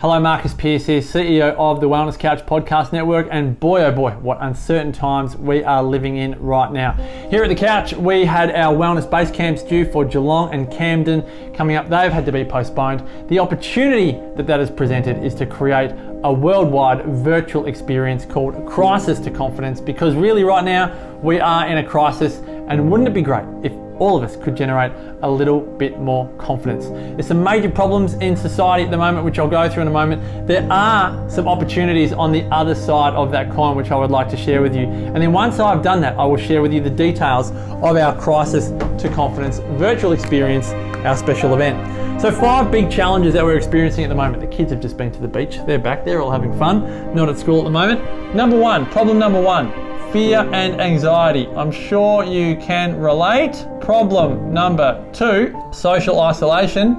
Hello, Marcus Pearce here, CEO of the Wellness Couch Podcast Network, and boy oh boy, what uncertain times we are living in right now. Here at the Couch, we had our wellness base camps due for Geelong and Camden coming up. They've had to be postponed. The opportunity that has presented is to create a worldwide virtual experience called Crisis to Confidence, because really right now we are in a crisis, and wouldn't it be great if all of us could generate a little bit more confidence? There's some major problems in society at the moment, which I'll go through in a moment. There are some opportunities on the other side of that coin, which I would like to share with you. And then once I've done that, I will share with you the details of our Crisis to Confidence virtual experience, our special event. So 5 big challenges that we're experiencing at the moment. The kids have just been to the beach. They're back there all having fun, not at school at the moment. Problem number one, fear and anxiety. I'm sure you can relate. Problem number 2, social isolation.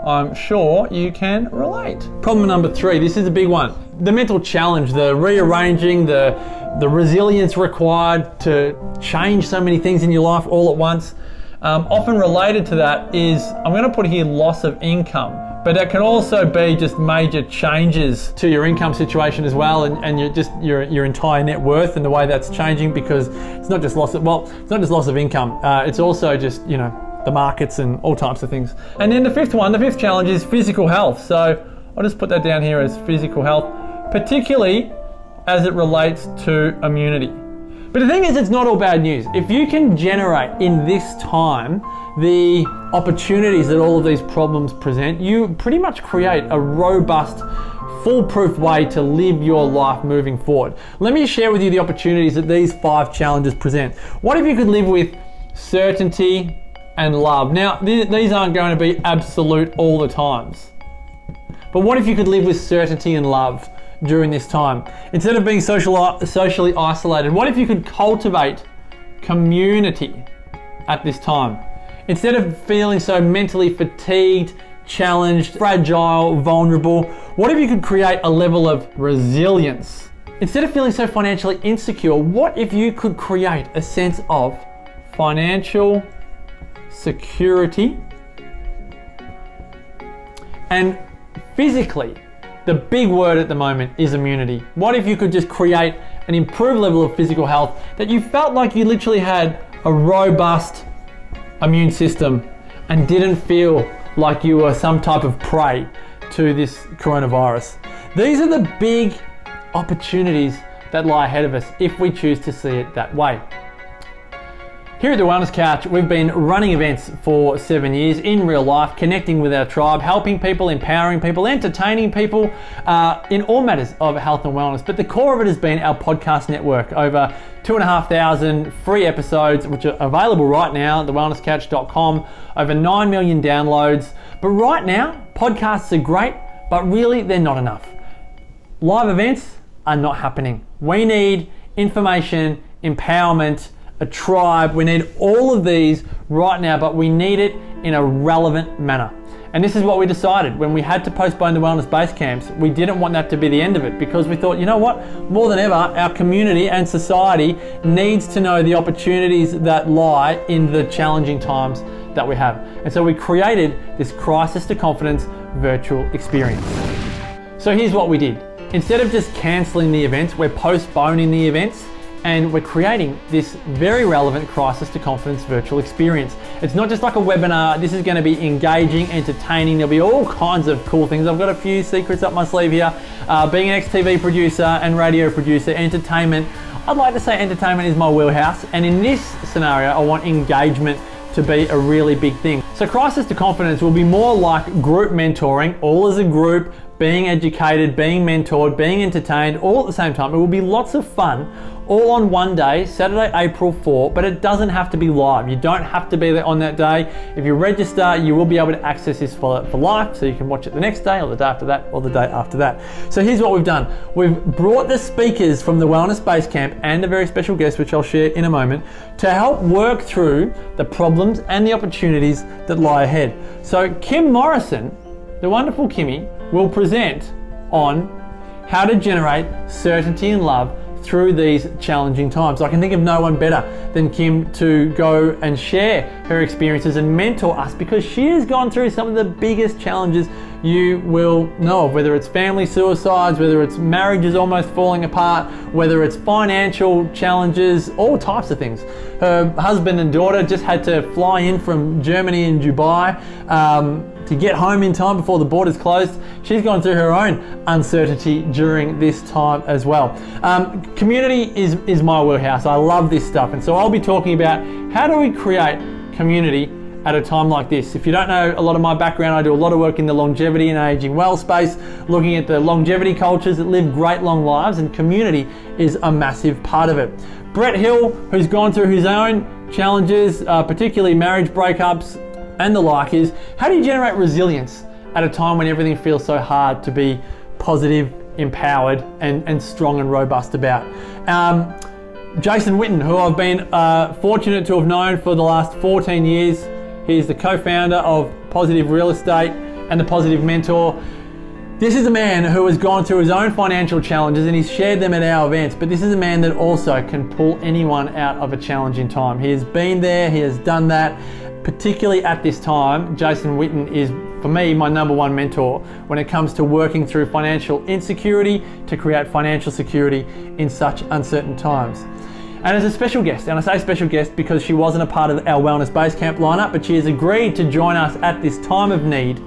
I'm sure you can relate. Problem number 3, this is a big one. The mental challenge, the rearranging, the resilience required to change so many things in your life all at once. Often related to that is, I'm going to put here loss of income. But that can also be just major changes to your income situation as well, and your entire net worth and the way that's changing, because it's not just loss of income. It's also just, you know, the markets and all types of things. And then the fifth challenge is physical health. So I'll just put that down here as physical health, particularly as it relates to immunity. But the thing is, it's not all bad news. If you can generate in this time the opportunities that all of these problems present, you pretty much create a robust, foolproof way to live your life moving forward. Let me share with you the opportunities that these 5 challenges present. What if you could live with certainty and love? Now, these aren't going to be absolute all the times. But what if you could live with certainty and love during this time? Instead of being socially isolated, what if you could cultivate community at this time? Instead of feeling so mentally fatigued, challenged, fragile, vulnerable, what if you could create a level of resilience? Instead of feeling so financially insecure, what if you could create a sense of financial security? And physically, the big word at the moment is immunity. What if you could just create an improved level of physical health, that you felt like you literally had a robust immune system and didn't feel like you were some type of prey to this coronavirus? These are the big opportunities that lie ahead of us if we choose to see it that way. Here at the Wellness Couch, we've been running events for 7 years in real life, connecting with our tribe, helping people, empowering people, entertaining people in all matters of health and wellness. But the core of it has been our podcast network. Over 2,500 free episodes, which are available right now at thewellnesscouch.com. Over 9 million downloads. But right now, podcasts are great, but really they're not enough. Live events are not happening. We need information, empowerment, a tribe. We need all of these right now, but we need it in a relevant manner. And this is what we decided when we had to postpone the wellness base camps. We didn't want that to be the end of it, because we thought, you know what, more than ever, our community and society needs to know the opportunities that lie in the challenging times that we have. And so we created this Crisis to Confidence virtual experience. So here's what we did. Instead of just canceling the events, we're postponing the events, and we're creating this very relevant Crisis to Confidence virtual experience. It's not just like a webinar. This is going to be engaging, entertaining. There'll be all kinds of cool things. I've got a few secrets up my sleeve here. Being an ex-TV producer and radio producer, entertainment, I'd like to say entertainment is my wheelhouse. And in this scenario, I want engagement to be a really big thing. So Crisis to Confidence will be more like group mentoring, all as a group, being educated, being mentored, being entertained, all at the same time. It will be lots of fun, all on one day, Saturday, April 4, but it doesn't have to be live. You don't have to be there on that day. If you register, you will be able to access this for life, so you can watch it the next day, or the day after that, or the day after that. So here's what we've done. We've brought the speakers from the Wellness Base Camp and a very special guest, which I'll share in a moment, to help work through the problems and the opportunities that lie ahead. So Kim Morrison, the wonderful Kimmy, will present on how to generate certainty and love through these challenging times. I can think of no one better than Kim to go and share her experiences and mentor us, because she has gone through some of the biggest challenges you will know of, whether it's family suicides, whether it's marriages almost falling apart, whether it's financial challenges, all types of things. Her husband and daughter just had to fly in from Germany and Dubai to get home in time before the borders closed. She's gone through her own uncertainty during this time as well. Community is my wheelhouse. I love this stuff, and so I'll be talking about how do we create community at a time like this. If you don't know a lot of my background, I do a lot of work in the longevity and aging well space, looking at the longevity cultures that live great long lives, and community is a massive part of it. Brett Hill, who's gone through his own challenges, particularly marriage breakups and the like, is how do you generate resilience at a time when everything feels so hard to be positive, empowered, and strong and robust about. Jason Whitton, who I've been fortunate to have known for the last 14 years. He's the co-founder of Positive Real Estate and the Positive Mentor. This is a man who has gone through his own financial challenges and he's shared them at our events, but this is a man that also can pull anyone out of a challenging time. He has been there, he has done that. Particularly at this time, Jason Whitton is, for me, my #1 mentor when it comes to working through financial insecurity to create financial security in such uncertain times. And as a special guest, and I say special guest because she wasn't a part of our Wellness Basecamp lineup, but she has agreed to join us at this time of need,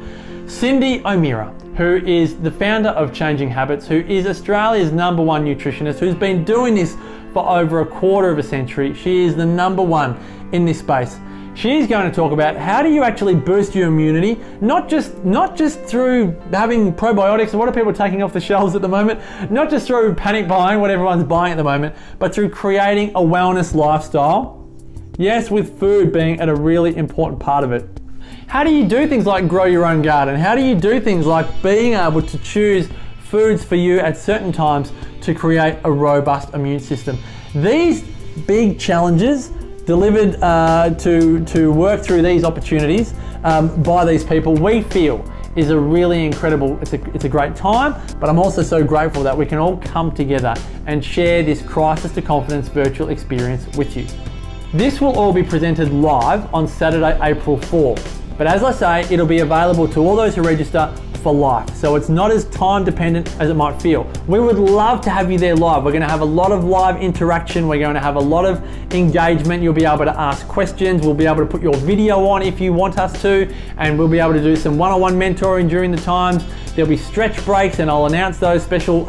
Cyndi O'Meara, who is the founder of Changing Habits, who is Australia's #1 nutritionist, who's been doing this for over a quarter of a century. She is the #1 in this space. She's going to talk about how do you actually boost your immunity, not just through having probiotics, and what are people taking off the shelves at the moment, not just through panic buying, what everyone's buying at the moment, but through creating a wellness lifestyle. Yes, with food being at a really important part of it. How do you do things like grow your own garden? How do you do things like being able to choose foods for you at certain times to create a robust immune system? These big challenges delivered to work through these opportunities by these people, we feel is a really incredible, it's a great time, but I'm also so grateful that we can all come together and share this Crisis to Confidence virtual experience with you. This will all be presented live on Saturday, April 4. But as I say, it'll be available to all those who register for life. So it's not as time dependent as it might feel. We would love to have you there live. We're going to have a lot of live interaction. We're going to have a lot of engagement. You'll be able to ask questions. We'll be able to put your video on if you want us to, and we'll be able to do some one-on-one mentoring during the times. There'll be stretch breaks, and I'll announce those special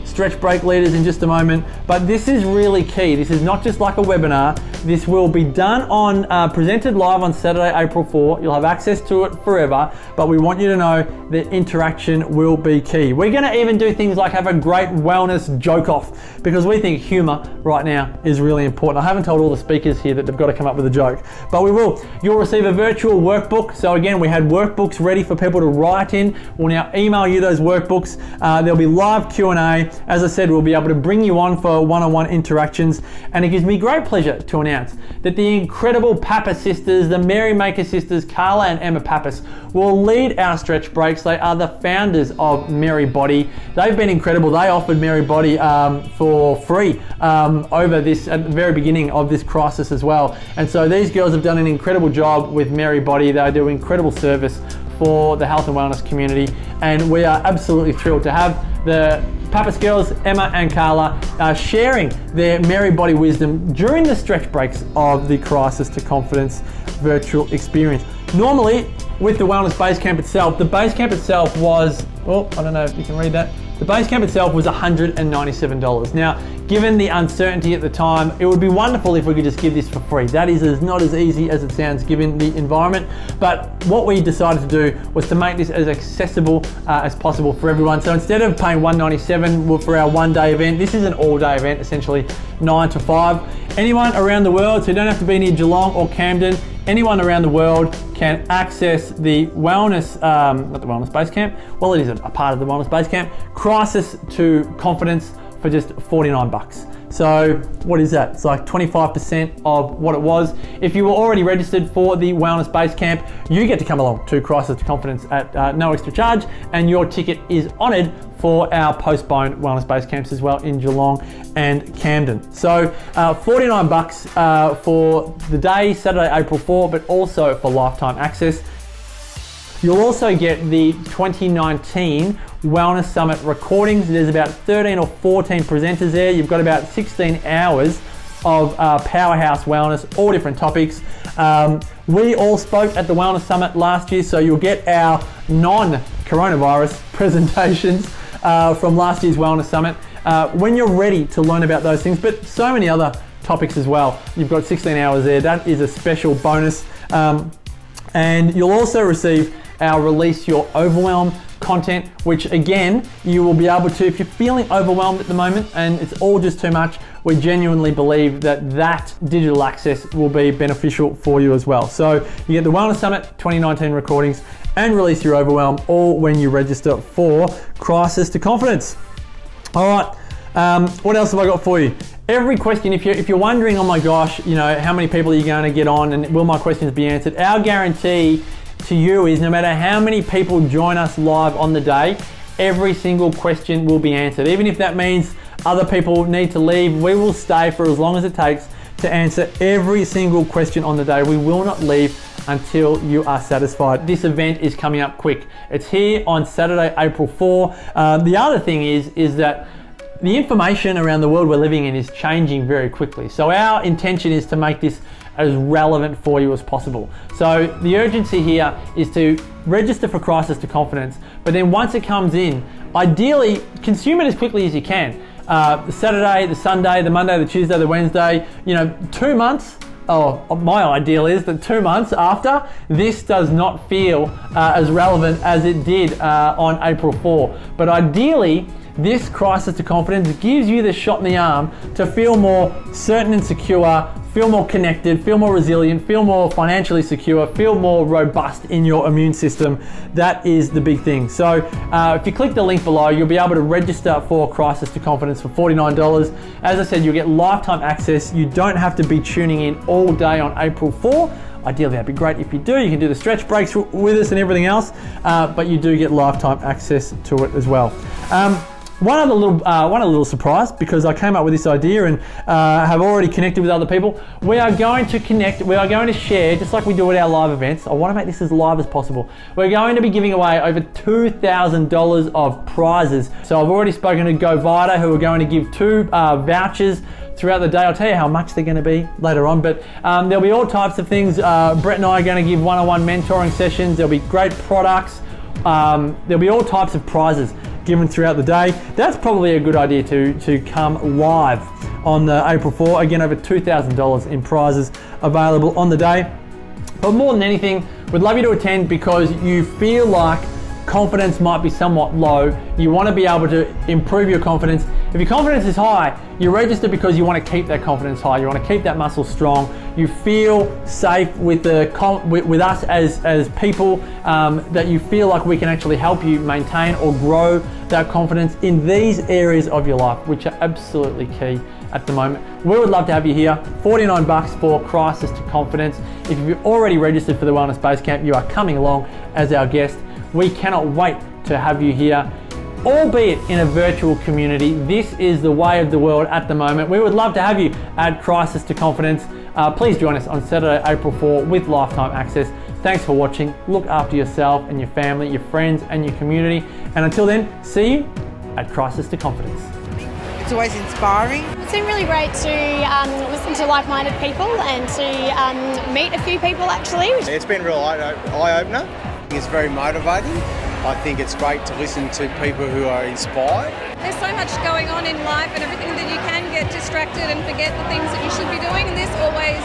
stretch break leaders in just a moment. But this is really key. This is not just like a webinar. This will be done on, presented live on Saturday, April 4. You'll have access to it forever, but we want you to know that interaction will be key. We're gonna even do things like have a great wellness joke off, because we think humor right now is really important. I haven't told all the speakers here that they've got to come up with a joke, but we will. You'll receive a virtual workbook. So again, we had workbooks ready for people to write in. We'll now email you those workbooks. There'll be live Q&A. As I said, we'll be able to bring you on for one-on-one interactions. And it gives me great pleasure to announce that the incredible Papa sisters, the Merrymaker sisters, Carla and Emma Pappas, will lead our stretch breaks. They are the founders of Merry Body. They've been incredible. They offered Merry Body for free over this, at the very beginning of this crisis as well. And so these girls have done an incredible job with Merry Body. They do incredible service for the health and wellness community. And we are absolutely thrilled to have the Pappas girls, Emma and Carla, sharing their Merry Body wisdom during the stretch breaks of the Crisis to Confidence virtual experience. Normally, with the Wellness Basecamp itself, the Basecamp itself was, well, I don't know if you can read that. The Basecamp itself was $197. Now, given the uncertainty at the time, it would be wonderful if we could just give this for free. That is not as easy as it sounds given the environment, but what we decided to do was to make this as accessible as possible for everyone. So instead of paying $197 for our one-day event, this is an all-day event, essentially 9 to 5. Anyone around the world, so you don't have to be near Geelong or Camden, anyone around the world can access the Wellness, not the Wellness Basecamp, well it is a part of the Wellness Basecamp, Crisis to Confidence for just 49 bucks. So what is that? It's like 25% of what it was. If you were already registered for the Wellness Basecamp, you get to come along to Crisis to Confidence at no extra charge, and your ticket is honoured for our postponed wellness base camps as well in Geelong and Camden. So $49 for the day, Saturday, April 4, but also for lifetime access. You'll also get the 2019 Wellness Summit recordings. There's about 13 or 14 presenters there. You've got about 16 hours of powerhouse wellness, all different topics. We all spoke at the Wellness Summit last year, so you'll get our non-coronavirus presentations from last year's Wellness Summit when you're ready to learn about those things, but so many other topics as well. You've got 16 hours there. That is a special bonus. And you'll also receive our Release Your Overwhelm content, which again, you will be able to, if you're feeling overwhelmed at the moment and it's all just too much, we genuinely believe that that digital access will be beneficial for you as well. So you get the Wellness Summit 2019 recordings and Release Your Overwhelm, all when you register for Crisis to Confidence. All right, what else have I got for you? Every question, if you're wondering, oh my gosh, you know, how many people are you going to get on and will my questions be answered? Our guarantee to you is no matter how many people join us live on the day, every single question will be answered. Even if that means other people need to leave, we will stay for as long as it takes to answer every single question on the day. We will not leave until you are satisfied. This event is coming up quick. It's here on Saturday, April 4. The other thing is that the information around the world we're living in is changing very quickly. So our intention is to make this as relevant for you as possible. So the urgency here is to register for Crisis to Confidence, but then once it comes in, ideally consume it as quickly as you can. The Saturday, the Sunday, the Monday, the Tuesday, the Wednesday, you know, 2 months, my ideal is that 2 months after, this does not feel as relevant as it did on April 4. But ideally, this Crisis to Confidence gives you the shot in the arm to feel more certain and secure, feel more connected, feel more resilient, feel more financially secure, feel more robust in your immune system. That is the big thing. So if you click the link below, you'll be able to register for Crisis to Confidence for $49. As I said, you'll get lifetime access. You don't have to be tuning in all day on April 4. Ideally, that'd be great if you do. You can do the stretch breaks with us and everything else, but you do get lifetime access to it as well. One other little surprise, because I came up with this idea and have already connected with other people. We are going to connect, we are going to share, just like we do at our live events. I want to make this as live as possible. We're going to be giving away over $2,000 of prizes. So I've already spoken to GoVita, who are going to give 2 vouchers throughout the day. I'll tell you how much they're going to be later on, but there'll be all types of things. Brett and I are going to give one-on-one mentoring sessions. There'll be great products. There'll be all types of prizes given throughout the day. That's probably a good idea to come live on the April 4. Again, over $2,000 in prizes available on the day. But more than anything, we'd love you to attend because you feel like confidence might be somewhat low. You want to be able to improve your confidence. If your confidence is high, you register because you want to keep that confidence high. You want to keep that muscle strong. You feel safe with us as people, that you feel like we can actually help you maintain or grow that confidence in these areas of your life, which are absolutely key at the moment. We would love to have you here. $49 for Crisis to Confidence. If you've already registered for the Wellness Base Camp, you are coming along as our guest. We cannot wait to have you here, albeit in a virtual community. This is the way of the world at the moment. We would love to have you at Crisis to Confidence. Please join us on Saturday, April 4 with lifetime access. Thanks for watching. Look after yourself and your family, your friends and your community. And until then, see you at Crisis to Confidence. It's always inspiring. It's been really great to listen to like-minded people and to meet a few people actually. It's been a real eye-opener. It's very motivating. I think it's great to listen to people who are inspired. There's so much going on in life and everything that you can get distracted and forget the things that you should be doing, and this always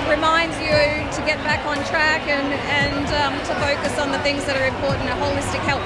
reminds you to get back on track and to focus on the things that are important, a holistic health.